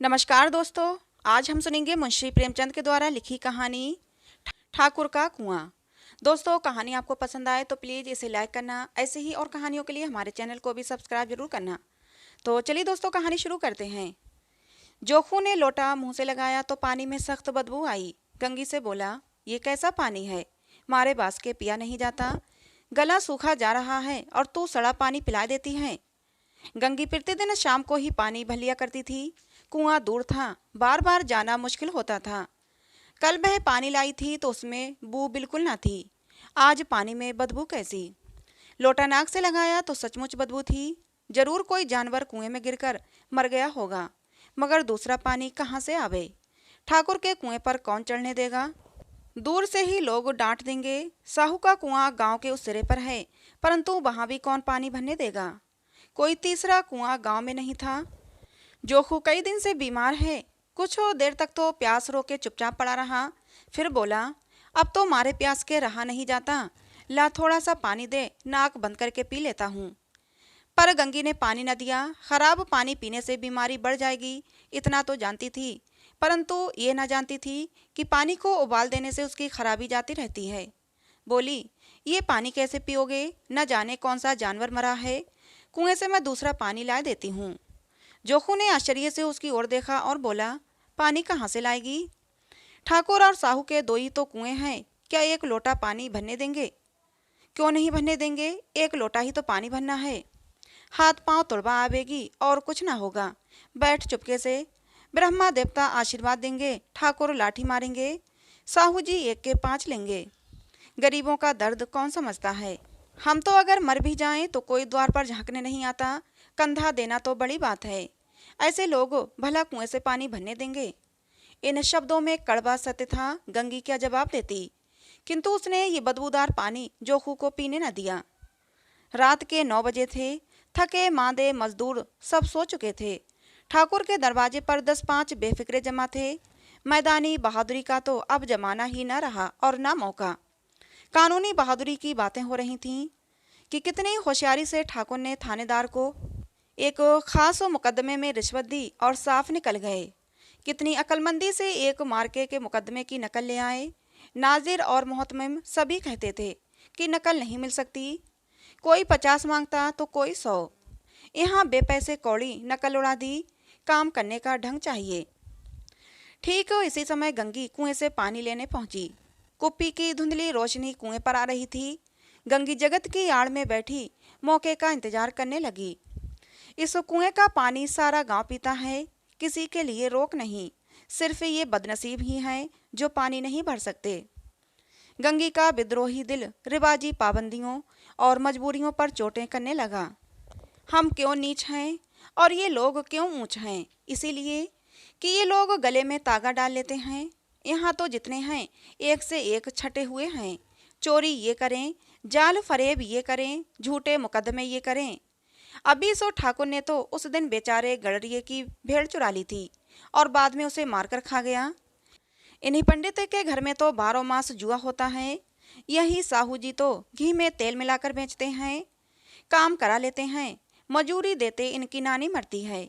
नमस्कार दोस्तों। आज हम सुनेंगे मुंशी प्रेमचंद के द्वारा लिखी कहानी ठाकुर का कुआं। दोस्तों, कहानी आपको पसंद आए तो प्लीज़ इसे लाइक करना। ऐसे ही और कहानियों के लिए हमारे चैनल को भी सब्सक्राइब जरूर करना। तो चलिए दोस्तों, कहानी शुरू करते हैं। जोखू ने लोटा मुंह से लगाया तो पानी में सख्त बदबू आई। गंगी से बोला, ये कैसा पानी है, मारे बास के पिया नहीं जाता। गला सूखा जा रहा है और तू सड़ा पानी पिला देती है। गंगी प्रतिदिन शाम को ही पानी भर लिया करती थी। कुआं दूर था, बार बार जाना मुश्किल होता था। कल वह पानी लाई थी तो उसमें बू बिल्कुल न थी। आज पानी में बदबू कैसी। लोटा नाक से लगाया तो सचमुच बदबू थी। जरूर कोई जानवर कुएं में गिरकर मर गया होगा, मगर दूसरा पानी कहाँ से आवे। ठाकुर के कुएं पर कौन चढ़ने देगा। दूर से ही लोग डांट देंगे। साहू का कुआं गांव के उस सिरे पर है, परंतु वहां भी कौन पानी भरने देगा। कोई तीसरा कुआं गांव में नहीं था। जोखू कई दिन से बीमार है। कुछ देर तक तो प्यास रोके चुपचाप पड़ा रहा। फिर बोला, अब तो मारे प्यास के रहा नहीं जाता। ला थोड़ा सा पानी दे, नाक बंद करके पी लेता हूँ। पर गंगी ने पानी न दिया। खराब पानी पीने से बीमारी बढ़ जाएगी, इतना तो जानती थी, परंतु ये न जानती थी कि पानी को उबाल देने से उसकी खराबी जाती रहती है। बोली, ये पानी कैसे पियोगे, न जाने कौन सा जानवर मरा है। कुएं से मैं दूसरा पानी ला देती हूँ। जोखू ने आश्चर्य से उसकी ओर देखा और बोला, पानी कहाँ से लाएगी। ठाकुर और साहू के दो ही तो कुएं हैं, क्या एक लोटा पानी भरने देंगे। क्यों नहीं भरने देंगे, एक लोटा ही तो पानी भरना है। हाथ पांव तुड़वा आवेगी और कुछ ना होगा। बैठ चुपके से, ब्रह्मा देवता आशीर्वाद देंगे, ठाकुर लाठी मारेंगे, साहू जी एक के 5 लेंगे। गरीबों का दर्द कौन समझता है। हम तो अगर मर भी जाएं तो कोई द्वार पर झांकने नहीं आता। कंधा देना तो बड़ी बात है। ऐसे लोग भला कुएं से पानी भरने देंगे। इन शब्दों में कड़वा सत्य था। गंगी क्या जवाब देती, किंतु उसने ये बदबूदार पानी जोखू को पीने न दिया। रात के 9 बजे थे। थके मांदे मजदूर सब सो चुके थे। ठाकुर के दरवाजे पर 10-5 बेफिक्रे जमा थे। मैदानी बहादुरी का तो अब जमाना ही न रहा और न मौका। कानूनी बहादुरी की बातें हो रही थीं कि कितनी होशियारी से ठाकुर ने थानेदार को एक खास मुकदमे में रिश्वत दी और साफ निकल गए। कितनी अक्लमंदी से एक मार्के के मुकदमे की नकल ले आए। नाजिर और मोहतमिम सभी कहते थे कि नकल नहीं मिल सकती। कोई 50 मांगता तो कोई 100। यहाँ बेपैसे कौड़ी नकल उड़ा दी। काम करने का ढंग चाहिए। ठीक इसी समय गंगी कुएं से पानी लेने पहुंची। कुप्पी की धुंधली रोशनी कुएं पर आ रही थी। गंगी जगत की आड़ में बैठी मौके का इंतजार करने लगी। इस कुएं का पानी सारा गांव पीता है, किसी के लिए रोक नहीं। सिर्फ ये बदनसीब ही हैं जो पानी नहीं भर सकते। गंगी का विद्रोही दिल रिवाजी पाबंदियों और मजबूरियों पर चोटें करने लगा। हम क्यों नीच हैं और ये लोग क्यों ऊंच हैं, इसीलिए कि ये लोग गले में तागा डाल लेते हैं। यहाँ तो जितने हैं एक से एक छटे हुए हैं। चोरी ये करें, जाल फरेब ये करें, झूठे मुकदमे ये करें। अभी सो ठाकुर ने तो उस दिन बेचारे गड़रिए की भेड़ चुरा ली थी और बाद में उसे मारकर खा गया। इन्हीं पंडित के घर में तो 12 मास जुआ होता है। यही साहू जी तो घी में तेल मिलाकर बेचते हैं। काम करा लेते हैं, मजूरी देते इनकी नानी मरती है।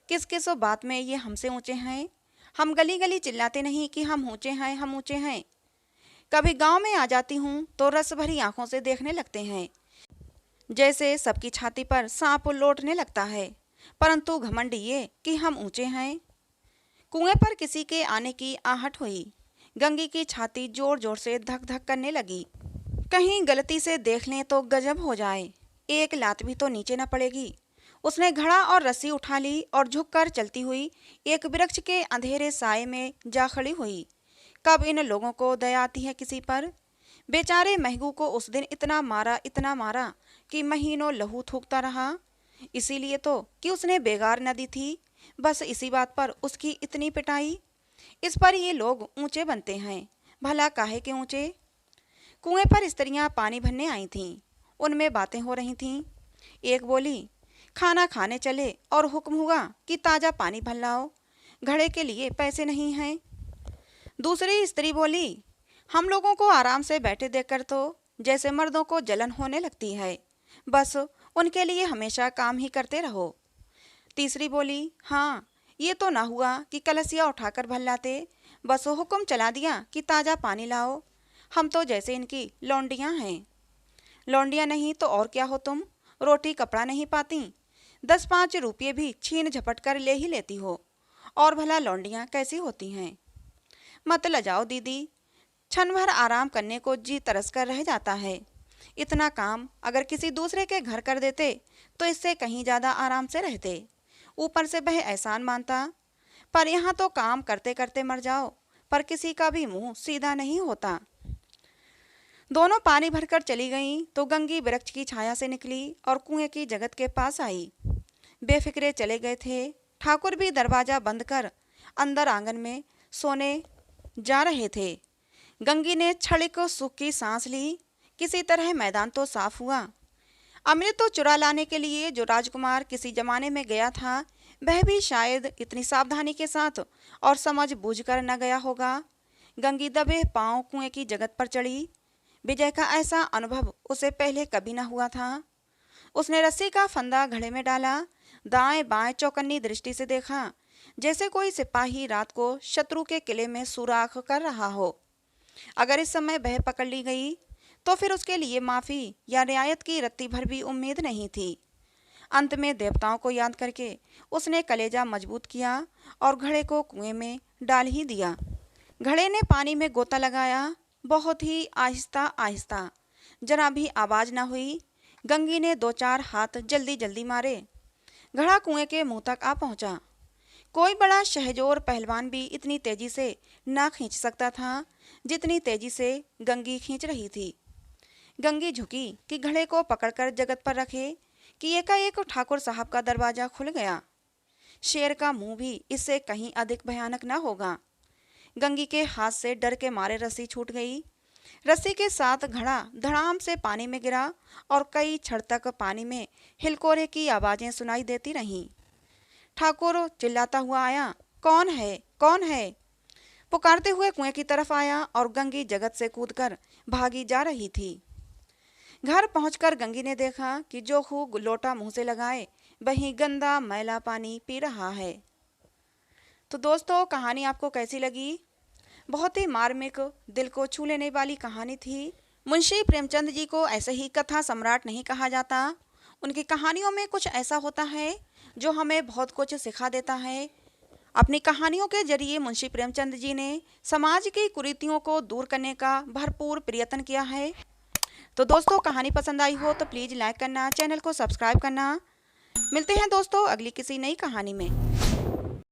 किस किस बात में ये हमसे ऊंचे हैं। हम गली गली चिल्लाते नहीं कि हम ऊंचे हैं, हम ऊंचे हैं। कभी गांव में आ जाती हूँ तो रस भरी आंखों से देखने लगते हैं, जैसे सबकी छाती पर सांप लौटने लगता है। परंतु घमंड ये कि हम ऊंचे हैं। कुएं पर किसी के आने की आहट हुई। गंगी की छाती जोर जोर से धक धक करने लगी। कहीं गलती से देख लें तो गजब हो जाए, एक लात भी तो नीचे न पड़ेगी। उसने घड़ा और रस्सी उठा ली और झुककर चलती हुई एक वृक्ष के अंधेरे साए में जा खड़ी हुई। कब इन लोगों को दया आती है किसी पर। बेचारे महगू को उस दिन इतना मारा कि महीनों लहू थूकता रहा। इसीलिए तो कि उसने बेगार न दी थी। बस इसी बात पर उसकी इतनी पिटाई। इस पर ये लोग ऊंचे बनते हैं। भला काहे के ऊंचे। कुएं पर स्त्रियां पानी भरने आई थीं। उनमें बातें हो रही थीं। एक बोली, खाना खाने चले और हुक्म हुआ कि ताज़ा पानी भर लाओ, घड़े के लिए पैसे नहीं हैं। दूसरी स्त्री बोली, हम लोगों को आराम से बैठे देखकर तो जैसे मर्दों को जलन होने लगती है। बस उनके लिए हमेशा काम ही करते रहो। तीसरी बोली, हाँ, ये तो ना हुआ कि कलसिया उठाकर भर लाते, बस वो हुक्म चला दिया कि ताज़ा पानी लाओ। हम तो जैसे इनकी लौंडियाँ हैं। लौंडियाँ नहीं तो और क्या हो तुम, रोटी कपड़ा नहीं पाती, 10-5 रुपये भी छीन झपट कर ले ही लेती हो। और भला लौंडियाँ कैसी होती हैं? मत लजाओ दीदी, क्षण भर आराम करने को जी तरस कर रह जाता है। इतना काम अगर किसी दूसरे के घर कर देते तो इससे कहीं ज़्यादा आराम से रहते। ऊपर से वह एहसान मानता। पर यहाँ तो काम करते करते मर जाओ, पर किसी का भी मुंह सीधा नहीं होता। दोनों पानी भरकर चली गईं तो गंगी वृक्ष की छाया से निकली और कुएं की जगत के पास आई। बेफिक्रे चले गए थे। ठाकुर भी दरवाजा बंद कर अंदर आंगन में सोने जा रहे थे। गंगी ने क्षणिक सुख की सांस ली। किसी तरह मैदान तो साफ हुआ। अमृत तो चुरा लाने के लिए जो राजकुमार किसी जमाने में गया था, वह भी शायद इतनी सावधानी के साथ और समझ बूझ कर न गया होगा। गंगी दबे पांव कुएं की जगत पर चढ़ी। विजय का ऐसा अनुभव उसे पहले कभी न हुआ था। उसने रस्सी का फंदा घड़े में डाला, दाएं बाएं चौकन्नी दृष्टि से देखा, जैसे कोई सिपाही रात को शत्रु के किले में सुराख कर रहा हो। अगर इस समय वह पकड़ ली गई तो फिर उसके लिए माफ़ी या रियायत की रत्ती भर भी उम्मीद नहीं थी। अंत में देवताओं को याद करके उसने कलेजा मजबूत किया और घड़े को कुएं में डाल ही दिया। घड़े ने पानी में गोता लगाया, बहुत ही आहिस्ता आहिस्ता, जरा भी आवाज़ न हुई। गंगी ने 2-4 हाथ जल्दी जल्दी मारे। घड़ा कुएं के मुंह तक आ पहुंचा। कोई बड़ा शहजोर पहलवान भी इतनी तेजी से ना खींच सकता था जितनी तेजी से गंगी खींच रही थी। गंगी झुकी कि घड़े को पकड़कर जगत पर रखे कि एकाएक ठाकुर साहब का दरवाजा खुल गया। शेर का मुंह भी इससे कहीं अधिक भयानक न होगा। गंगी के हाथ से डर के मारे रस्सी छूट गई। रस्सी के साथ घड़ा धड़ाम से पानी में गिरा और कई क्षण तक पानी में हिलकोरे की आवाजें सुनाई देती रहीं। ठाकुर चिल्लाता हुआ आया, कौन है, कौन है? पुकारते हुए कुएं की तरफ आया और गंगी जगत से कूदकर भागी जा रही थी। घर पहुंचकर गंगी ने देखा कि जोखू लोटा मुंह से लगाए वहीं गंदा मैला पानी पी रहा है। तो दोस्तों, कहानी आपको कैसी लगी? बहुत ही मार्मिक, दिल को छू लेने वाली कहानी थी। मुंशी प्रेमचंद जी को ऐसे ही कथा सम्राट नहीं कहा जाता। उनकी कहानियों में कुछ ऐसा होता है जो हमें बहुत कुछ सिखा देता है। अपनी कहानियों के जरिए मुंशी प्रेमचंद जी ने समाज की कुरीतियों को दूर करने का भरपूर प्रयत्न किया है। तो दोस्तों, कहानी पसंद आई हो तो प्लीज़ लाइक करना, चैनल को सब्सक्राइब करना। मिलते हैं दोस्तों अगली किसी नई कहानी में।